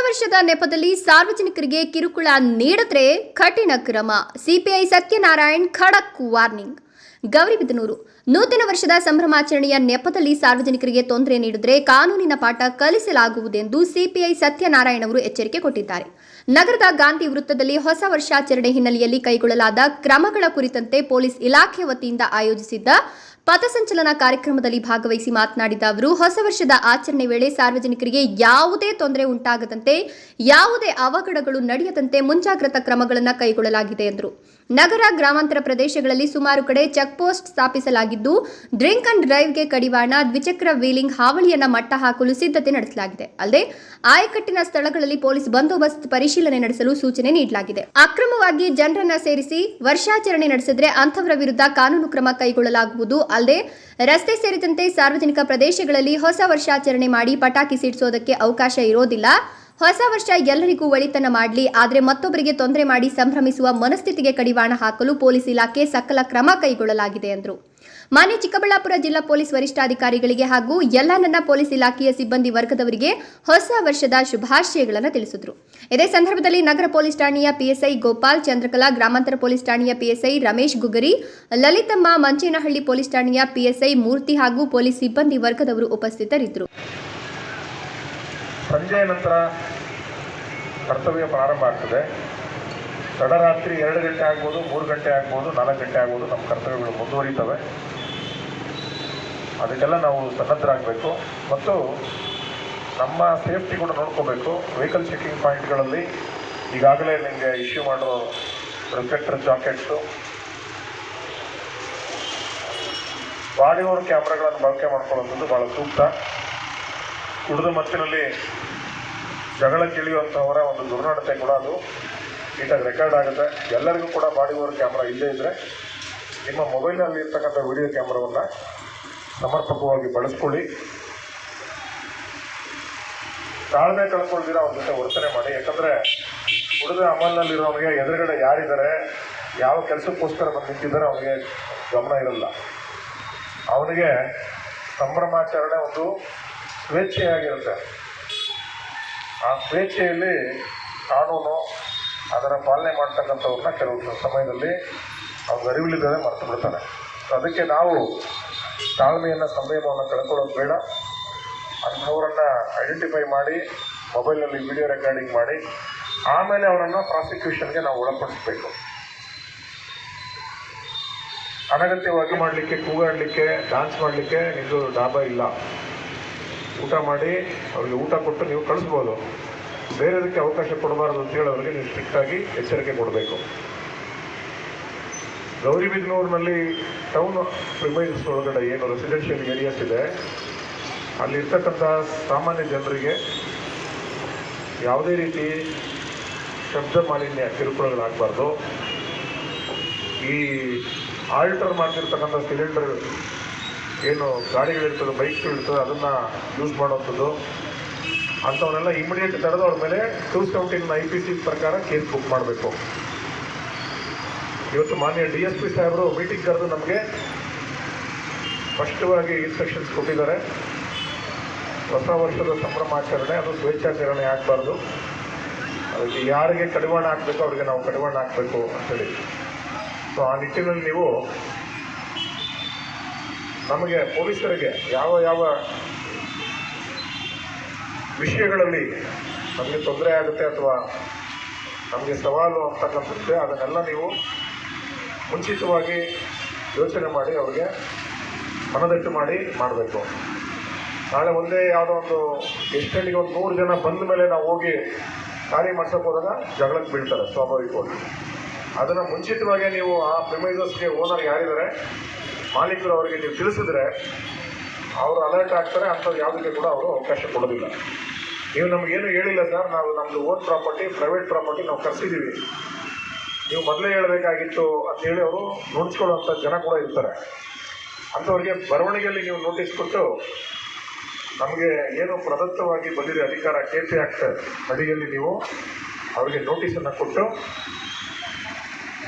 ವರ್ಷದ ನೆಪದಲ್ಲಿ ಸಾರ್ವಜನಿಕರಿಗೆ ಕಿರುಕುಳ ನೀಡಿದ್ರೆ ಕಠಿಣ ಕ್ರಮ. ಸಿಪಿಐ ಸತ್ಯನಾರಾಯಣ್ ಖಡಕ್ ವಾರ್ನಿಂಗ್. ಗೌರಿಬಿದನೂರು ನೂತನ ವರ್ಷದ ಸಂಭ್ರಮಾಚರಣೆಯ ನೆಪದಲ್ಲಿ ಸಾರ್ವಜನಿಕರಿಗೆ ತೊಂದರೆ ನೀಡಿದರೆ ಕಾನೂನಿನ ಪಾಠ ಕಲಿಸಲಾಗುವುದೆಂದು ಸಿಪಿಐ ಸತ್ಯನಾರಾಯಣ್ ಅವರು ಎಚ್ಚರಿಕೆ ಕೊಟ್ಟಿದ್ದಾರೆ. ನಗರದ ಗಾಂಧಿ ವೃತ್ತದಲ್ಲಿ ಹೊಸ ವರ್ಷಾಚರಣೆ ಹಿನ್ನೆಲೆಯಲ್ಲಿ ಕೈಗೊಳ್ಳಲಾದ ಕ್ರಮಗಳ ಕುರಿತಂತೆ ಪೊಲೀಸ್ ಇಲಾಖೆ ವತಿಯಿಂದ ಆಯೋಜಿಸಿದ್ದ ಪಥಸಂಚಲನ ಕಾರ್ಯಕ್ರಮದಲ್ಲಿ ಭಾಗವಹಿಸಿ ಮಾತನಾಡಿದ ಅವರು, ಹೊಸ ವರ್ಷದ ಆಚರಣೆ ವೇಳೆ ಸಾರ್ವಜನಿಕರಿಗೆ ಯಾವುದೇ ತೊಂದರೆ ಉಂಟಾಗದಂತೆ, ಯಾವುದೇ ಅವಘಡಗಳು ನಡೆಯದಂತೆ ಮುಂಜಾಗ್ರತಾ ಕ್ರಮಗಳನ್ನು ಕೈಗೊಳ್ಳಲಾಗಿದೆ ಎಂದರು. ನಗರ ಗ್ರಾಮಾಂತರ ಪ್ರದೇಶಗಳಲ್ಲಿ ಸುಮಾರು ಕಡೆ ಚೆಕ್ ಪೋಸ್ಟ್ ಸ್ಥಾಪಿಸಲಾಗಿದ್ದು, ಡ್ರಿಂಕ್ ಅಂಡ್ ಡ್ರೈವ್ಗೆ ಕಡಿವಾಣ, ದ್ವಿಚಕ್ರ ವೀಲಿಂಗ್ ಹಾವಳಿಯನ್ನ ಮಟ್ಟ ಹಾಕಲು ಸಿದ್ಧತೆ ನಡೆಸಲಾಗಿದೆ. ಅಲ್ಲದೆ ಆಯಕಟ್ಟಿನ ಸ್ಥಳಗಳಲ್ಲಿ ಪೊಲೀಸ್ ಬಂದೋಬಸ್ತ್ ಪರಿಶೀಲನೆ ನಡೆಸಲು ಸೂಚನೆ ನೀಡಲಾಗಿದೆ. ಅಕ್ರಮವಾಗಿ ಜನರನ್ನ ಸೇರಿಸಿ ವರ್ಷಾಚರಣೆ ನಡೆಸಿದ್ರೆ ಅಂಥವರ ವಿರುದ್ಧ ಕಾನೂನು ಕ್ರಮ ಕೈಗೊಳ್ಳಲಾಗುವುದು. ಅಲ್ಲದೆ ರಸ್ತೆ ಸೇರಿದಂತೆ ಸಾರ್ವಜನಿಕ ಪ್ರದೇಶಗಳಲ್ಲಿ ಹೊಸ ವರ್ಷಾಚರಣೆ ಮಾಡಿ ಪಟಾಕಿ ಸಿಡಿಸೋದಕ್ಕೆ ಅವಕಾಶ ಇರೋದಿಲ್ಲ. ಹೊಸ ವರ್ಷ ಎಲ್ಲರಿಗೂ ಒಳಿತನ ಮಾಡಲಿ, ಆದರೆ ಮತ್ತೊಬ್ಬರಿಗೆ ತೊಂದರೆ ಮಾಡಿ ಸಂಭ್ರಮಿಸುವ ಮನಸ್ಥಿತಿಗೆ ಕಡಿವಾಣ ಹಾಕಲು ಪೊಲೀಸ್ ಇಲಾಖೆ ಸಕಲ ಕ್ರಮ ಕೈಗೊಳ್ಳಲಾಗಿದೆ ಎಂದರು. ಮಾನ್ಯ ಚಿಕ್ಕಬಳ್ಳಾಪುರ ಜಿಲ್ಲಾ ಪೊಲೀಸ್ ವರಿಷ್ಠಾಧಿಕಾರಿಗಳಿಗೆ ಹಾಗೂ ಎಲ್ಲ ನನ್ನ ಪೊಲೀಸ್ ಇಲಾಖೆಯ ಸಿಬ್ಬಂದಿ ವರ್ಗದವರಿಗೆ ಹೊಸ ವರ್ಷದ ಶುಭಾಶಯಗಳನ್ನು ತಿಳಿಸಿದರು. ಇದೇ ಸಂದರ್ಭದಲ್ಲಿ ನಗರ ಪೊಲೀಸ್ ಠಾಣೆಯ ಪಿಎಸ್ಐ ಗೋಪಾಲ್, ಚಂದ್ರಕಲಾ ಗ್ರಾಮಾಂತರ ಪೊಲೀಸ್ ಠಾಣೆಯ ಪಿಎಸ್ಐ ರಮೇಶ್ ಗುಗರಿ, ಲಲಿತಮ್ಮ, ಮಂಚೇನಹಳ್ಳಿ ಪೊಲೀಸ್ ಠಾಣೆಯ ಪಿಎಸ್ಐ ಮೂರ್ತಿ ಹಾಗೂ ಪೊಲೀಸ್ ಸಿಬ್ಬಂದಿ ವರ್ಗದವರು ಉಪಸ್ಥಿತರಿದ್ದರು. ಸಂಜೆ ನಂತರ ಕರ್ತವ್ಯ ಪ್ರಾರಂಭ ಆಗ್ತದೆ. ತಡರಾತ್ರಿ 2 ಗಂಟೆ ಆಗ್ಬೋದು, 3 ಗಂಟೆ ಆಗ್ಬೋದು, 4 ಗಂಟೆ ಆಗ್ಬೋದು, ನಮ್ಮ ಕರ್ತವ್ಯಗಳು ಮುಂದುವರಿತವೆ. ಅದಕ್ಕೆಲ್ಲ ನಾವು ಸನ್ನದ್ಧರಾಗಬೇಕು ಮತ್ತು ನಮ್ಮ ಸೇಫ್ಟಿ ಕೂಡ ನೋಡ್ಕೋಬೇಕು. ವೆಹಿಕಲ್ ಚೆಕಿಂಗ್ ಪಾಯಿಂಟ್ಗಳಲ್ಲಿ ಈಗಾಗಲೇ ನಿಮಗೆ ಇಶ್ಯೂ ಮಾಡೋ ರಿಫ್ಲೆಕ್ಟರ್ ಜಾಕೆಟ್ಸು, ಬಾಡಿ ಓವರ್ ಕ್ಯಾಮ್ರಾಗಳನ್ನು ಬಳಕೆ ಮಾಡ್ಕೊಳ್ಳೋದು ಭಾಳ ಸೂಕ್ತ. ಕುಡಿದ ಮತ್ತಿನಲ್ಲಿ ಜಗಳಕ್ಕಿಳಿಯುವಂಥವರ ಒಂದು ದುರ್ನಡತೆ ಕೂಡ ಅದು ನೀಟಾಗಿ ರೆಕಾರ್ಡ್ ಆಗುತ್ತೆ. ಎಲ್ಲರಿಗೂ ಕೂಡ ಬಾಡಿ ಓವರ್ ಕ್ಯಾಮ್ರಾ ಇಲ್ಲದೇ ಇದ್ದರೆ ನಿಮ್ಮ ಮೊಬೈಲ್ನಲ್ಲಿ ಇರ್ತಕ್ಕಂಥ ವಿಡಿಯೋ ಕ್ಯಾಮ್ರಾವನ್ನು ಸಮರ್ಪಕವಾಗಿ ಬಳಸ್ಕೊಳ್ಳಿ. ತಾಳ್ಮೆ ಕಳ್ಕೊಳ್ದಿರ ಅವ್ರ ಜೊತೆ ವರ್ತನೆ ಮಾಡಿ. ಯಾಕಂದರೆ ಕುಡಿದ ಅಮಲ್ನಲ್ಲಿರೋನಿಗೆ ಎದುರುಗಡೆ ಯಾರಿದ್ದಾರೆ, ಯಾವ ಕೆಲಸಕ್ಕೋಸ್ಕರ ಬಂದು ನಿಂತಿದ್ದಾರೆ ಅವನಿಗೆ ಗಮನ ಇರಲ್ಲ. ಅವನಿಗೆ ಸಂಭ್ರಮಾಚರಣೆ ಒಂದು ಸ್ವೇಚ್ಛೆಯಾಗಿರುತ್ತೆ. ಆ ಸ್ವೇಚ್ಛೆಯಲ್ಲಿ ಕಾನೂನು ಅದರ ಪಾಲನೆ ಮಾಡ್ತಕ್ಕಂಥವ್ರನ್ನ ಕೆಲವು ಸಮಯದಲ್ಲಿ ಅವ್ರಿಗೆ ಅರಿವಿಲ್ಲದೆ ಮರೆತು ಬಿಡ್ತಾನೆ. ಅದಕ್ಕೆ ನಾವು ತಾಳ್ಮೆಯನ್ನು, ಸಂಯಮವನ್ನು ಕಳ್ಕೊಳ್ಳೋದು ಬೇಡ. ಅಂಥವರನ್ನು ಐಡೆಂಟಿಫೈ ಮಾಡಿ ಮೊಬೈಲ್ನಲ್ಲಿ ವಿಡಿಯೋ ರೆಕಾರ್ಡಿಂಗ್ ಮಾಡಿ ಆಮೇಲೆ ಅವರನ್ನು ಪ್ರಾಸಿಕ್ಯೂಷನ್ಗೆ ನಾವು ಒಳಪಡಿಸಬೇಕು. ಅನಗತ್ಯವಾಗಿ ಮಾಡಲಿಕ್ಕೆ, ಕೂಗಾಡಲಿಕ್ಕೆ, ಡಾನ್ಸ್ ಮಾಡಲಿಕ್ಕೆ ನಿಮ್ಮದು ಡಾಬಾ ಇಲ್ಲ. ಊಟ ಮಾಡಿ ಅವ್ರಿಗೆ ಊಟ ಕೊಟ್ಟು ನೀವು ಕಳಿಸ್ಬೋದು. ಬೇರೆದಕ್ಕೆ ಅವಕಾಶ ಕೊಡಬಾರ್ದು ಅಂತೇಳಿ ಅವರಿಗೆ ನೀವು ಸ್ಟ್ರಿಕ್ಟಾಗಿ ಎಚ್ಚರಿಕೆ ಕೊಡಬೇಕು. ಗೌರಿಬಿದನೂರಿನಲ್ಲಿ ಟೌನ್ ಪ್ರಿಮೈಸಸ್ ಒಳಗಡೆ ಏನು ರೆಸಿಡೆನ್ಷಿಯಲ್ ಏರಿಯಾಸ್ ಇದೆ, ಅಲ್ಲಿರ್ತಕ್ಕಂಥ ಸಾಮಾನ್ಯ ಜನರಿಗೆ ಯಾವುದೇ ರೀತಿ ಶಬ್ದ ಮಾಲಿನ್ಯ ಕಿರುಕುಳಗಳಾಗಬಾರ್ದು. ಈ ಆಲ್ಟರ್ ಮಾಡ್ತಿರ್ತಕ್ಕಂಥ ಸಿಲಿಂಡರ್ ಏನು ಗಾಡಿಗಳಿರ್ತದೆ, ಬೈಕ್ಗಳಿರ್ತದೆ, ಅದನ್ನು ಯೂಸ್ ಮಾಡೋವಂಥದ್ದು ಅಂಥವನ್ನೆಲ್ಲ ಇಮಿಡಿಯೇಟ್ ತಡೆದು ಅವ್ರ ಮೇಲೆ ಟೂಸ್ಕೌಂಟಿಂಗ್ IPC ಪ್ರಕಾರ ಕೇಸ್ ಬುಕ್ ಮಾಡಬೇಕು. ಇವತ್ತು ಮಾನ್ಯ DSP ಸಾಹೇಬರು ಮೀಟಿಂಗ್ ಕರೆದು ನಮಗೆ ಸ್ಪಷ್ಟವಾಗಿ ಇನ್ಸ್ಟ್ರಕ್ಷನ್ಸ್ ಕೊಟ್ಟಿದ್ದಾರೆ. ಹೊಸ ವರ್ಷದ ಸಂಭ್ರಮಾಚರಣೆ ಅದು ಸ್ವೇಚ್ಛಾಚರಣೆ ಆಗಬಾರ್ದು. ಅದಕ್ಕೆ ಯಾರಿಗೆ ಕಡಿವಾಣ ಹಾಕಬೇಕು ಅವರಿಗೆ ನಾವು ಕಡಿವಾಣ ಹಾಕಬೇಕು ಅಂತೇಳಿ. ಸೊ ಆ ನಿಟ್ಟಿನಲ್ಲಿ ನೀವು ನಮಗೆ ಪೊಲೀಸರಿಗೆ ಯಾವ ವಿಷಯಗಳಲ್ಲಿ ನಮಗೆ ತೊಂದರೆ ಆಗುತ್ತೆ ಅಥವಾ ನಮಗೆ ಸವಾಲು ಅಂತಕ್ಕಂಥದ್ದೇ ಅದನ್ನೆಲ್ಲ ನೀವು ಮುಂಚಿತವಾಗಿ ಯೋಚನೆ ಮಾಡಿ ಅವರಿಗೆ ಮನದಟ್ಟು ಮಾಡಿ ಮಾಡಬೇಕು. ನಾಳೆ ಒಂದೇ ಯಾವುದೋ ಒಂದು ಎಷ್ಟೆಲ್ಲಿಗೆ ಒಂದು 100 ಜನ ಬಂದ ಮೇಲೆ ನಾವು ಹೋಗಿ ಕಾರ್ಯ ಮಾಡ್ಸೋಕೆ ಹೋದಾಗ ಜಗಳಕ್ಕೆ ಬೀಳ್ತಾರೆ ಸ್ವಾಭಾವಿಕವಾಗಿ. ಅದನ್ನು ಮುಂಚಿತವಾಗಿ ನೀವು ಆ ಪ್ರಿಮೈಸಸ್ಗೆ ಓನರ್ ಯಾರಿದ್ದಾರೆ, ಮಾಲೀಕರು, ಅವರಿಗೆ ನೀವು ತಿಳಿಸಿದ್ರೆ ಅವರು ಅಲರ್ಟ್ ಆಗ್ತಾರೆ. ಅಂಥದ್ದು ಯಾವುದಕ್ಕೆ ಕೂಡ ಅವರು ಅವಕಾಶ ಕೊಡೋದಿಲ್ಲ. ನೀವು ನಮಗೇನು ಹೇಳಿಲ್ಲ ಸರ್, ನಾವು ನಮ್ಮದು ಓನ್ ಪ್ರಾಪರ್ಟಿ, ಪ್ರೈವೇಟ್ ಪ್ರಾಪರ್ಟಿ ನಾವು ಕರ್ಸಿದ್ದೀವಿ, ನೀವು ಮೊದಲೇ ಹೇಳಬೇಕಾಗಿತ್ತು ಅಂತೇಳಿ ಅವರು ನೋಡಿಸ್ಕೊಳ್ಳೋವಂಥ ಜನ ಕೂಡ ಇರ್ತಾರೆ. ಅಂಥವ್ರಿಗೆ ಬರವಣಿಗೆಯಲ್ಲಿ ನೀವು ನೋಟಿಸ್ ಕೊಟ್ಟು ನಮಗೆ ಏನು ಪ್ರದತ್ತವಾಗಿ ಬಂದಿದೆ ಅಧಿಕಾರ KP ಆ್ಯಕ್ಟ್ ಅಡಿಯಲ್ಲಿ ನೀವು ಅವರಿಗೆ ನೋಟಿಸನ್ನು ಕೊಟ್ಟು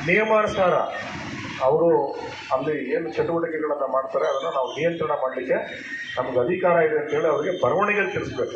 ನಿಯಮಾನುಸಾರ ಅವರು ಅಲ್ಲಿ ಏನು ಚಟುವಟಿಕೆಗಳನ್ನು ಮಾಡ್ತಾರೆ ಅದನ್ನು ನಾವು ನಿಯಂತ್ರಣ ಮಾಡಲಿಕ್ಕೆ ನಮಗೆ ಅಧಿಕಾರ ಇದೆ ಅಂತೇಳಿ ಅವರಿಗೆ ಬರವಣಿಗೆಯಲ್ಲಿ ತಿಳಿಸ್ಬೇಕು.